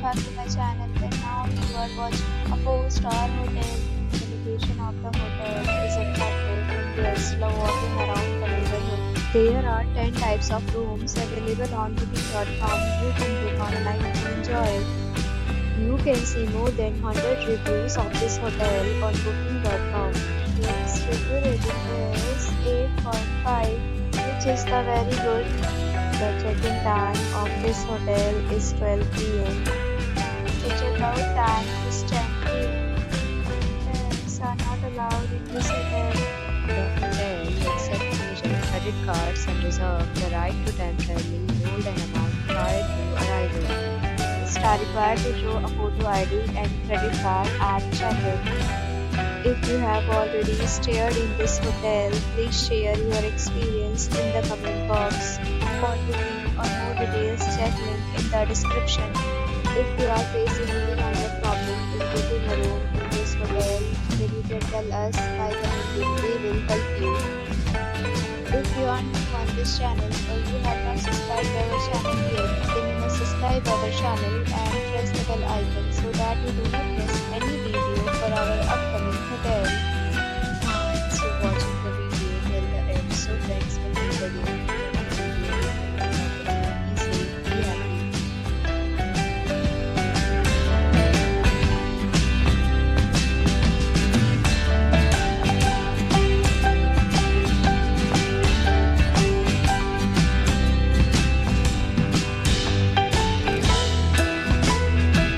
back to my channel. And now you are watching a 4-star hotel. The location of the hotel is attractive and guests love walking around the neighborhood. There are 10 types of rooms available on booking.com. You can book online to enjoy it. You can see more than 100 reviews of this hotel on booking.com. Its review rating is 8.5, which is the very good. The check-in time of this hotel is 12 p.m. The check-out time is 10 p.m. Pets are not allowed in this hotel. The hotel accepts major credit cards and reserves the right to temporarily hold an amount prior to arrival. Guests are required to show a photo ID and credit card at check-in. If you have already stayed in this hotel, please share your experience in the comment box. For booking or more details, check link in the description. If you are facing any kind of problem in booking a room in this hotel, then you can tell us by commenting. We will help you. If you are new on this channel or you have not subscribed our channel yet, then you must subscribe our channel and press the bell icon so that you do not miss any video for our upcoming hotel.